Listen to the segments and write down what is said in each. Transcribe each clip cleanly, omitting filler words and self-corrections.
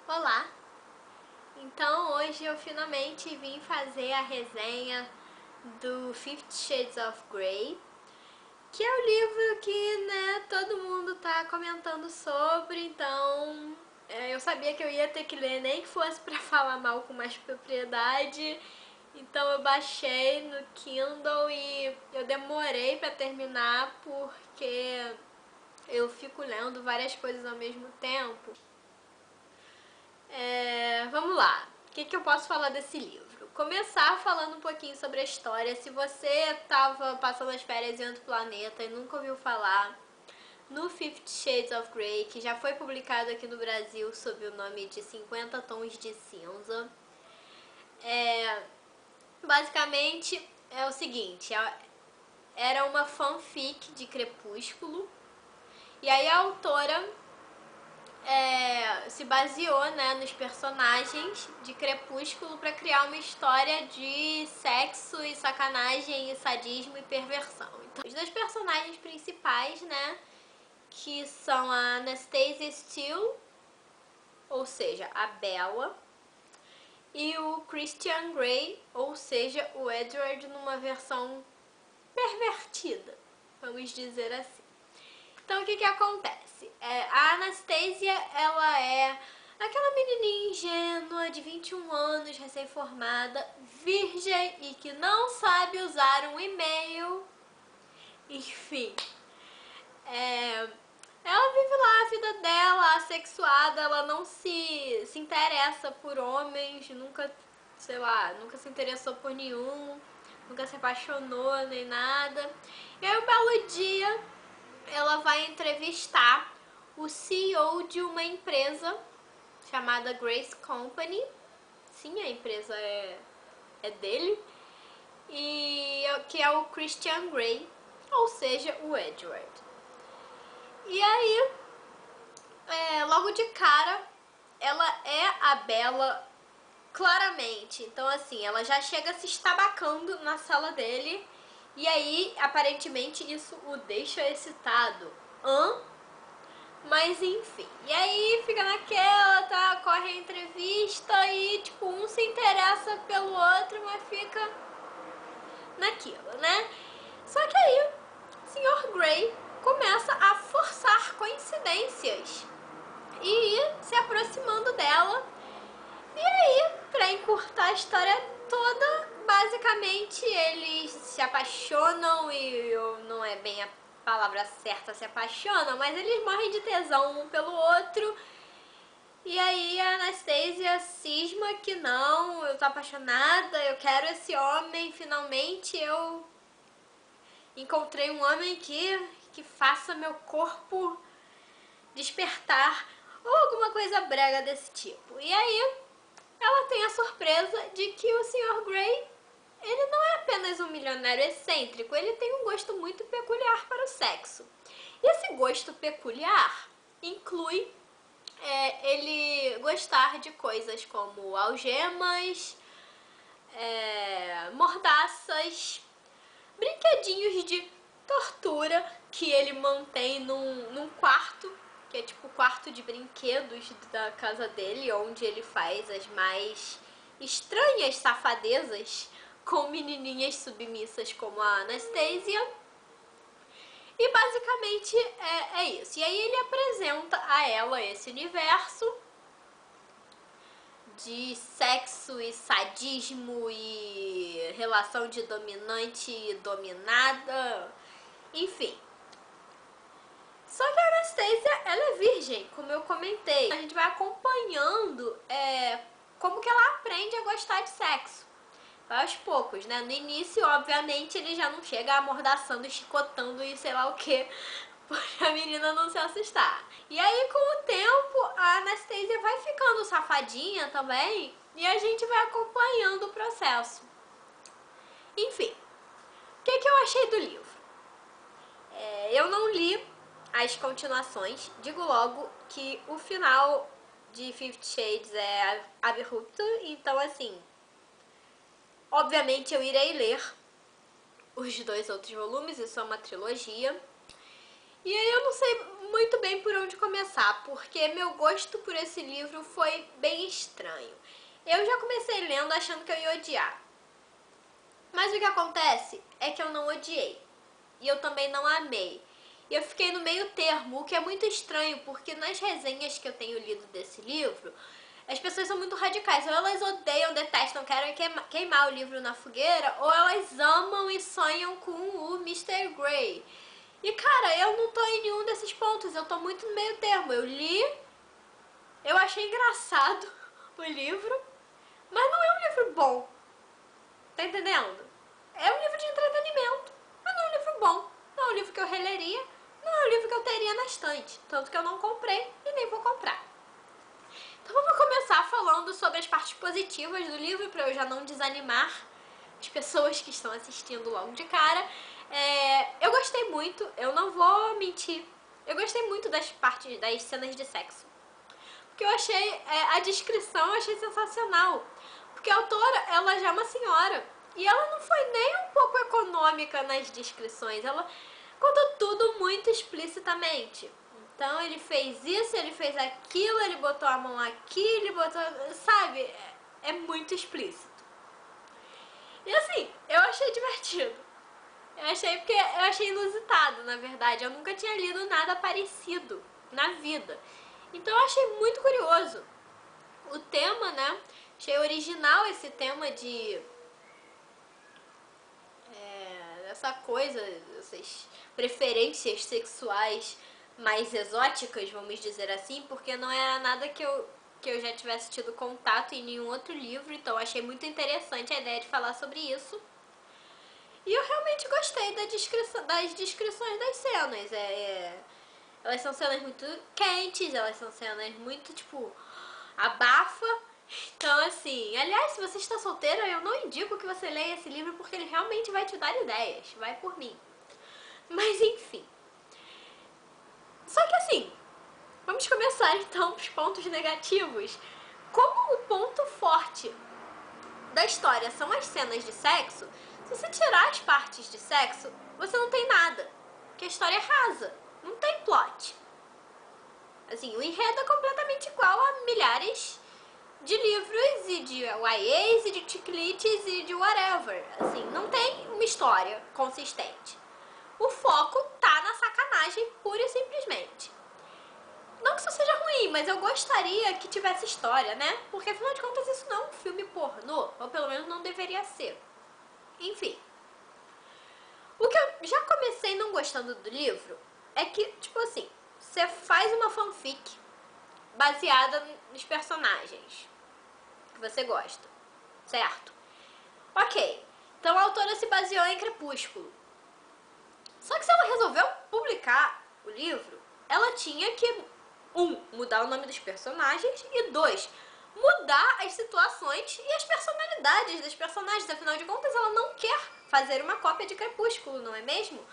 Olá! Então hoje eu finalmente vim fazer a resenha do 50 Shades of Grey, que é o livro que, todo mundo tá comentando sobre, então eu sabia que eu ia ter que ler, nem que fosse pra falar mal com mais propriedade, então eu baixei no Kindle e eu demorei pra terminar porque eu fico lendo várias coisas ao mesmo tempo. Vamos lá, o que eu posso falar desse livro? Começar falando um pouquinho sobre a história. Se você estava passando as férias em outro planeta e nunca ouviu falar, no 50 Shades of Grey, que já foi publicado aqui no Brasil sob o nome de 50 Tons de Cinza, basicamente é o seguinte, era uma fanfic de Crepúsculo, e aí a autora se baseou, nos personagens de Crepúsculo para criar uma história de sexo e sacanagem e sadismo e perversão. Então, os dois personagens principais, que são a Anastasia Steele, ou seja, a Bella, e o Christian Grey, ou seja, o Edward numa versão pervertida, vamos dizer assim. Então, o que acontece? A Anastasia, ela é aquela menininha ingênua de 21 anos, recém-formada, virgem e que não sabe usar um e-mail. Enfim, ela vive lá a vida dela, assexuada, ela não se interessa por homens, nunca, sei lá, nunca se interessou por nenhum, nunca se apaixonou nem nada. E aí, um belo dia, ela vai entrevistar o CEO de uma empresa chamada Grace Company. Sim, a empresa é dele. E que é o Christian Grey, ou seja, o Edward. E aí, logo de cara, ela é a Bella claramente. Então, assim, ela já chega se estabacando na sala dele. E aí, aparentemente, isso o deixa excitado. Mas enfim. E aí fica naquela, tá? Corre a entrevista e, tipo, um se interessa pelo outro, mas fica naquilo, né? Só que aí, o Sr. Grey começa a forçar coincidências e ir se aproximando dela. E aí, pra encurtar a história toda, basicamente eles se apaixonam e não é bem a palavra certa se apaixonam, mas eles morrem de tesão um pelo outro. E aí a Anastasia cisma que não, eu tô apaixonada, eu quero esse homem, finalmente eu encontrei um homem que faça meu corpo despertar, ou alguma coisa brega desse tipo. E aí ela tem a surpresa de que o Sr. Grey, ele não é apenas um milionário excêntrico, ele tem um gosto muito peculiar para o sexo. E esse gosto peculiar inclui ele gostar de coisas como algemas, mordaças, brinquedinhos de tortura que ele mantém num quarto, que é tipo o quarto de brinquedos da casa dele, onde ele faz as mais estranhas safadezas com menininhas submissas como a Anastasia. E basicamente é isso. E aí ele apresenta a ela esse universo de sexo e sadismo e relação de dominante e dominada, enfim. Só que a Anastasia, ela é virgem, como eu comentei. A gente vai acompanhando como que ela aprende a gostar de sexo. Vai aos poucos, né? No início, obviamente, ele já não chega amordaçando, chicotando e sei lá o que, pra menina não se assustar. E aí, com o tempo, a Anastasia vai ficando safadinha também e a gente vai acompanhando o processo. Enfim, o que eu achei do livro? Eu não li as continuações, digo logo que o final de 50 Shades é abrupto, então assim, obviamente eu irei ler os 2 outros volumes, isso é uma trilogia. E aí eu não sei muito bem por onde começar, porque meu gosto por esse livro foi bem estranho. Eu já comecei lendo achando que eu ia odiar. Mas o que acontece é que eu não odiei. E eu também não amei. E eu fiquei no meio termo, o que é muito estranho, porque nas resenhas que eu tenho lido desse livro, as pessoas são muito radicais. Ou elas odeiam, detestam, querem queimar o livro na fogueira, ou elas amam e sonham com o Mr. Grey. E cara, eu não tô em nenhum desses pontos, eu tô muito no meio termo. Eu li, eu achei engraçado o livro, mas não é um livro bom. Tá entendendo? É um livro de entretenimento, mas não é um livro bom. Não é um livro que eu releria, não é um livro que eu teria na estante. Tanto que eu não comprei e nem vou comprar. Então vamos começar falando sobre as partes positivas do livro, para eu já não desanimar as pessoas que estão assistindo logo de cara. Eu gostei muito, eu não vou mentir. Eu gostei muito das cenas de sexo. Porque eu achei, a descrição eu achei sensacional. Porque a autora, ela já é uma senhora. E ela não foi nem um pouco econômica nas descrições. Ela contou tudo muito explicitamente. Então ele fez isso, ele fez aquilo, ele botou a mão aqui, ele botou... Sabe? É muito explícito. E assim, eu achei divertido. Eu achei inusitado, na verdade. Eu nunca tinha lido nada parecido na vida. Então eu achei muito curioso. O tema, né? Achei original esse tema de... essa coisa, essas preferências sexuais mais exóticas, vamos dizer assim, porque não era nada que eu já tivesse tido contato em nenhum outro livro, então achei muito interessante a ideia de falar sobre isso. E eu realmente gostei das descrições das cenas. Elas são cenas muito quentes, elas são cenas muito, tipo, abafa. Então, assim, aliás, se você está solteira, eu não indico que você leia esse livro porque ele realmente vai te dar ideias. Vai por mim. Mas, enfim. Só que, assim, vamos começar, então, os pontos negativos. Como o ponto forte da história são as cenas de sexo, se você tirar as partes de sexo, você não tem nada. Porque a história é rasa. Não tem plot. Assim, o enredo é completamente igual a milhares de livros e de YAs e de chicletes e de whatever. Assim, não tem uma história consistente. O foco tá na sacanagem pura e simplesmente. Não que isso seja ruim, mas eu gostaria que tivesse história, né? Porque afinal de contas isso não é um filme pornô, ou pelo menos não deveria ser. Enfim. O que eu já comecei não gostando do livro é que, tipo assim, você faz uma fanfic baseada nos personagens que você gosta, certo? Ok, então a autora se baseou em Crepúsculo. Só que se ela resolveu publicar o livro, ela tinha que, mudar o nome dos personagens e 2, mudar as situações e as personalidades dos personagens. Afinal de contas, ela não quer fazer uma cópia de Crepúsculo, não é mesmo?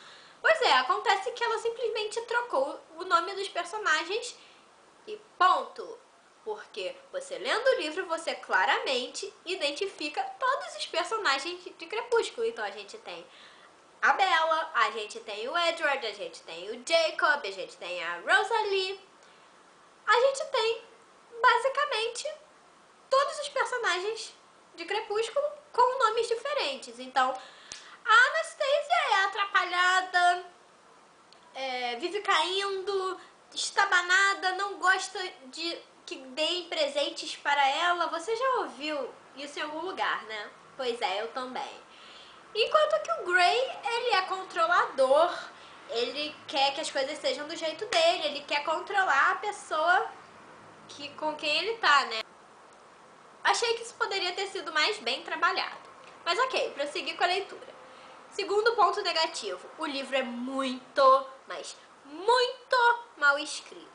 Pois é, acontece que ela simplesmente trocou o nome dos personagens e ponto. Porque você lendo o livro, você claramente identifica todos os personagens de Crepúsculo. Então a gente tem a Bella, a gente tem o Edward, a gente tem o Jacob, a gente tem a Rosalie. A gente tem, basicamente, todos os personagens de Crepúsculo com nomes diferentes. Então, a Anastasia é atrapalhada, vive caindo, estabanada, não gosta de que deem presentes para ela. Você já ouviu isso em algum lugar, né? Pois é, eu também. Enquanto que o Grey, ele é controlador, ele quer que as coisas sejam do jeito dele, ele quer controlar a pessoa com quem ele tá, né? Achei que isso poderia ter sido mais bem trabalhado. Mas ok, prosseguir com a leitura. Segundo ponto negativo, o livro é muito, mas muito mal escrito.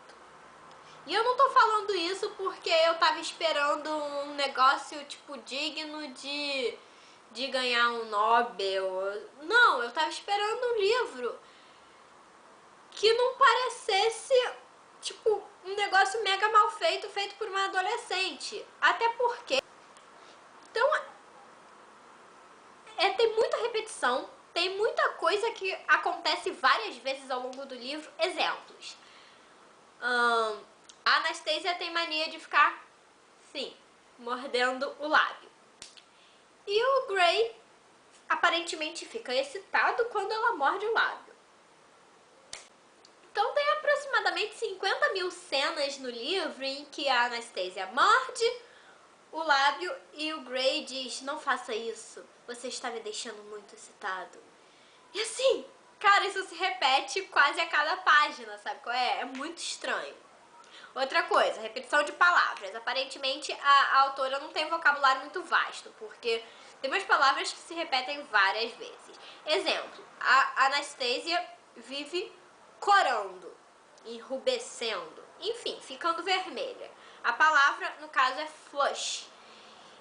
E eu não tô falando isso porque eu tava esperando um negócio, tipo, digno de ganhar um Nobel. Não, eu tava esperando um livro que não parecesse, tipo, um negócio mega mal feito, feito por uma adolescente. Até porque... Então, tem muita repetição, tem muita coisa que acontece várias vezes ao longo do livro. Exemplos. A Anastasia tem mania de ficar, sim, mordendo o lábio. E o Gray aparentemente fica excitado quando ela morde o lábio. Então tem aproximadamente 50 mil cenas no livro em que a Anastasia morde o lábio e o Gray diz: não faça isso, você está me deixando muito excitado. E assim, cara, isso se repete quase a cada página, sabe qual é? É muito estranho. Outra coisa, repetição de palavras. Aparentemente a autora não tem um vocabulário muito vasto, porque tem umas palavras que se repetem várias vezes. Exemplo, a Anastasia vive corando, enrubescendo, enfim, ficando vermelha. A palavra, no caso, é flush.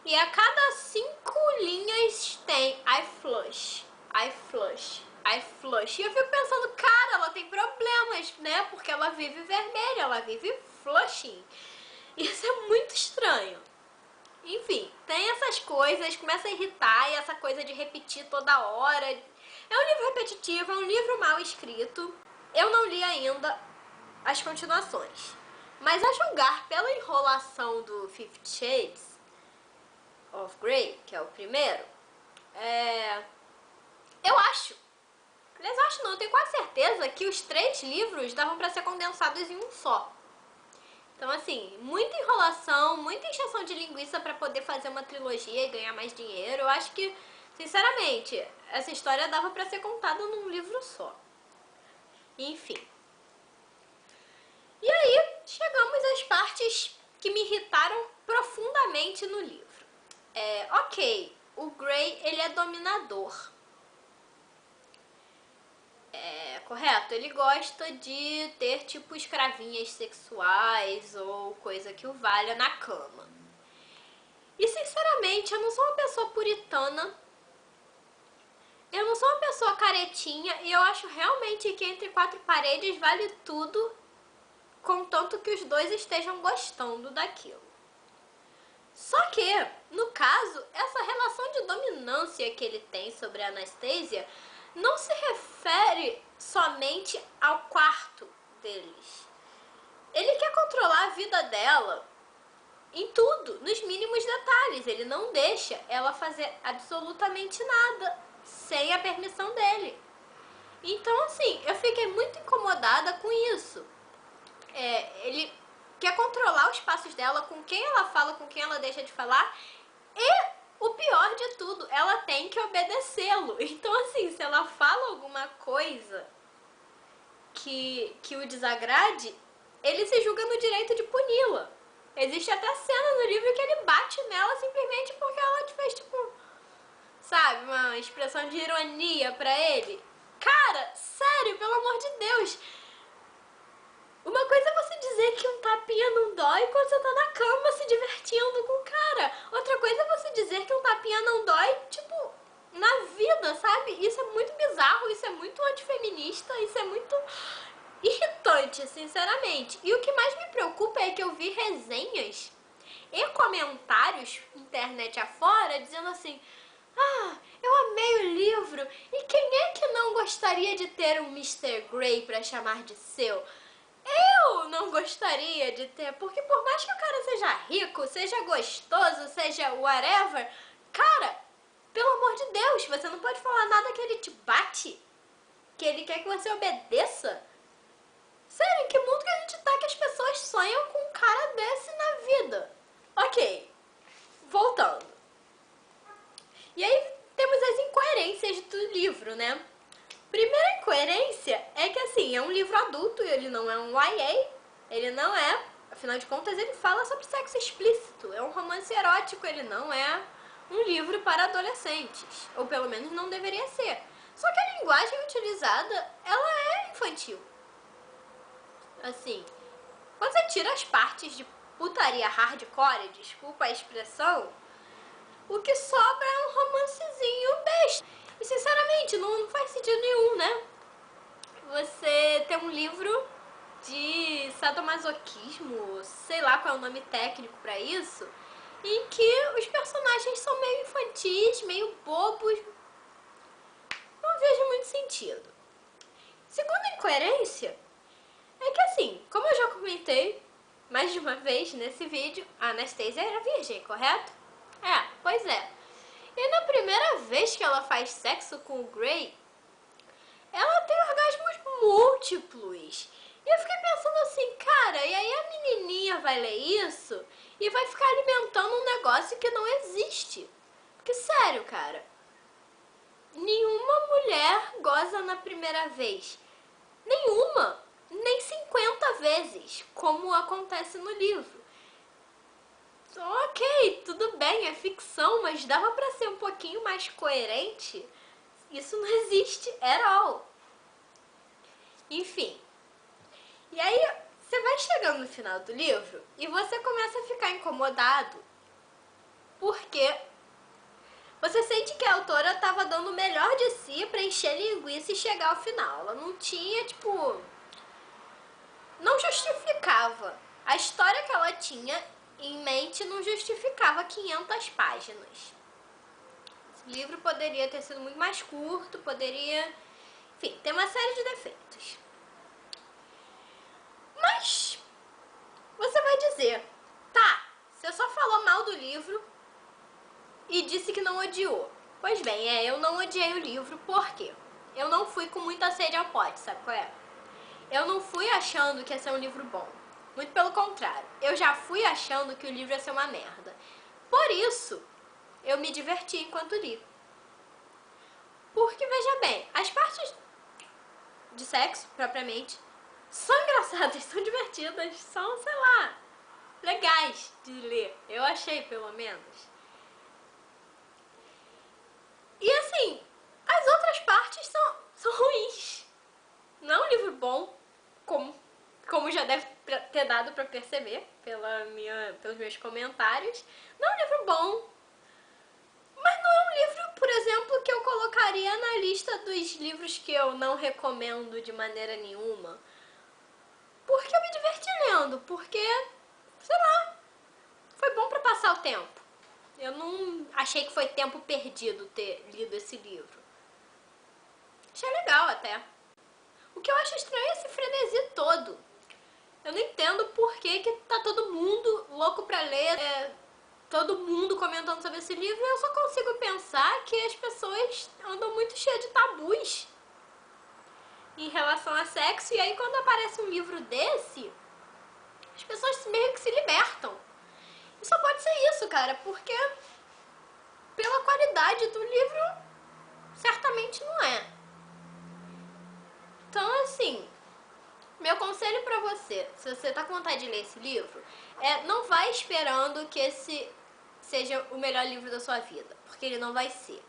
E a cada 5 linhas tem I flush, I flush, I flush. E eu fico pensando, cara, ela tem problemas, né? Porque ela vive vermelha, ela vive flushing. Isso é muito estranho. Enfim, tem essas coisas, começa a irritar, e essa coisa de repetir toda hora. É um livro repetitivo, é um livro mal escrito. Eu não li ainda as continuações. Mas a julgar pela enrolação do 50 Shades of Grey, que é o primeiro, eu acho, aliás, eu acho não, eu tenho quase certeza que os 3 livros davam pra ser condensados em um só. Então, assim, muita enrolação, muita encheção de linguiça pra poder fazer uma trilogia e ganhar mais dinheiro. Eu acho que, sinceramente, essa história dava pra ser contada num livro só. Enfim. E aí, chegamos às partes que me irritaram profundamente no livro. Ok, o Gray, ele é dominador. Correto? Ele gosta de ter, tipo, escravinhas sexuais ou coisa que o valha na cama. E, sinceramente, eu não sou uma pessoa puritana. Eu não sou uma pessoa caretinha. E eu acho realmente que entre 4 paredes vale tudo, contanto que os dois estejam gostando daquilo. Só que, no caso, essa relação de dominância que ele tem sobre a Anastasia não se refere somente ao quarto deles. Ele quer controlar a vida dela em tudo, nos mínimos detalhes. Ele não deixa ela fazer absolutamente nada sem a permissão dele. Então, assim, eu fiquei muito incomodada com isso. Ele quer controlar os passos dela, com quem ela fala, com quem ela deixa de falar. E o pior de tudo, ela tem que obedecê-lo. Então, assim, se ela fala alguma coisa que o desagrade, ele se julga no direito de puni-la. Existe até cena no livro que ele bate nela simplesmente porque ela fez, tipo, sabe, uma expressão de ironia pra ele. Cara, sério, pelo amor de Deus. Uma coisa é você dizer que um tapinha não dói quando você tá na cama se divertindo com o cara. Outra coisa é você dizer que um tapinha não dói, tipo, na vida, sabe? Isso é muito bizarro, isso é muito antifeminista, isso é muito irritante, sinceramente. E o que mais me preocupa é que eu vi resenhas e comentários internet afora dizendo assim: ah, eu amei o livro, e quem é que não gostaria de ter um Mr. Grey pra chamar de seu? Eu não gostaria de ter, porque por mais que o cara seja rico, seja gostoso, seja whatever, cara, pelo amor de Deus, você não pode falar nada que ele te bate, que ele quer que você obedeça. Sério, em que mundo que a gente tá que as pessoas sonham com um cara desse na vida? Ok, voltando. E aí temos as incoerências do livro, né? Primeira incoerência é que, assim, é um livro adulto e ele não é um YA, ele não é, afinal de contas, ele fala sobre sexo explícito, é um romance erótico, ele não é um livro para adolescentes, ou pelo menos não deveria ser. Só que a linguagem utilizada, ela é infantil. Assim, quando você tira as partes de putaria hardcore, desculpa a expressão, o que sobra é um romancezinho besta. E sinceramente, não faz sentido nenhum, né? Você ter um livro de sadomasoquismo, sei lá qual é o nome técnico pra isso, em que os personagens são meio infantis, meio bobos. Não vejo muito sentido. Segunda incoerência é que assim, como eu já comentei mais de uma vez nesse vídeo, a Anastasia era virgem, correto? É, pois é. E na primeira vez que ela faz sexo com o Grey, ela tem orgasmos múltiplos. E eu fiquei pensando assim, cara, e aí a menininha vai ler isso e vai ficar alimentando um negócio que não existe. Porque sério, cara, nenhuma mulher goza na primeira vez. Nenhuma. Nem 50 vezes, como acontece no livro. Ok, tudo bem, é ficção, mas dava pra ser um pouquinho mais coerente. Isso não existe at all. Enfim. E aí, você vai chegando no final do livro e você começa a ficar incomodado porque você sente que a autora estava dando o melhor de si pra encher linguiça e chegar ao final. Ela não tinha, tipo... não justificava. A história que ela tinha em mente não justificava 500 páginas. Esse livro poderia ter sido muito mais curto, poderia... enfim, tem uma série de defeitos. Mas você vai dizer, tá, você só falou mal do livro e disse que não odiou. Pois bem, eu não odiei o livro, por quê? Eu não fui com muita sede ao pote, sabe qual é? Eu não fui achando que ia ser um livro bom. Muito pelo contrário, eu já fui achando que o livro ia ser uma merda. Por isso, eu me diverti enquanto li. Porque, veja bem, as partes de sexo, propriamente, são engraçadas, são divertidas, são, sei lá, legais de ler. Eu achei, pelo menos. E assim, as outras partes são ruins. Não é um livro bom, como já deve ter dado pra perceber pelos meus comentários. Não é um livro bom, mas não é um livro, por exemplo, que eu colocaria na lista dos livros que eu não recomendo de maneira nenhuma. Porque eu me diverti lendo, porque, sei lá, foi bom pra passar o tempo. Eu não achei que foi tempo perdido ter lido esse livro. Achei legal até. O que eu acho estranho é esse frenesi todo. Eu não entendo por que tá todo mundo louco pra ler, todo mundo comentando sobre esse livro, e eu só consigo pensar que as pessoas andam muito cheias de tabus em relação a sexo, e aí quando aparece um livro desse, as pessoas meio que se libertam. E só pode ser isso, cara, porque pela qualidade do livro, certamente não é. Então, assim, meu conselho pra você, se você tá com vontade de ler esse livro, não vai esperando que esse seja o melhor livro da sua vida, porque ele não vai ser.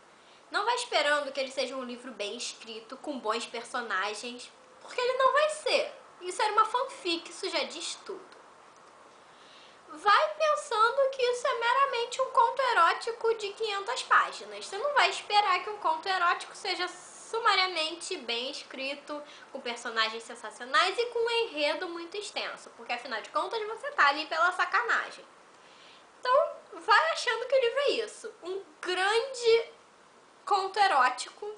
Não vai esperando que ele seja um livro bem escrito, com bons personagens, porque ele não vai ser. Isso era uma fanfic, isso já diz tudo. Vai pensando que isso é meramente um conto erótico de 500 páginas. Você não vai esperar que um conto erótico seja sumariamente bem escrito, com personagens sensacionais e com um enredo muito extenso, porque afinal de contas você tá ali pela sacanagem. Então, vai achando que o livro é isso, um grande conto erótico,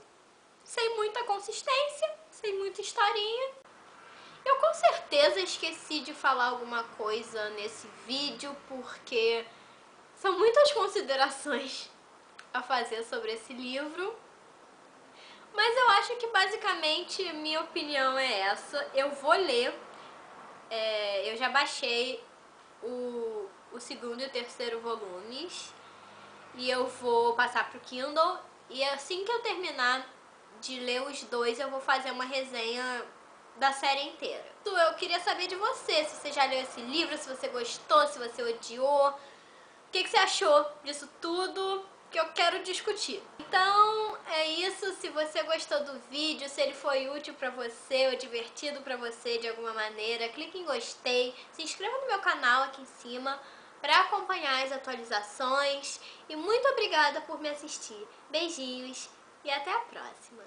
sem muita consistência, sem muita historinha. Eu com certeza esqueci de falar alguma coisa nesse vídeo, porque são muitas considerações a fazer sobre esse livro. Mas eu acho que basicamente minha opinião é essa. Eu vou ler, eu já baixei o segundo e o terceiro volumes e eu vou passar pro Kindle, e assim que eu terminar de ler os dois eu vou fazer uma resenha da série inteira. Eu queria saber de você, se você já leu esse livro, se você gostou, se você odiou, o que você achou disso tudo, que eu quero discutir. Então é isso, se você gostou do vídeo, se ele foi útil pra você ou divertido pra você de alguma maneira, clique em gostei, se inscreva no meu canal aqui em cima pra acompanhar as atualizações, e muito obrigada por me assistir. Beijinhos e até a próxima!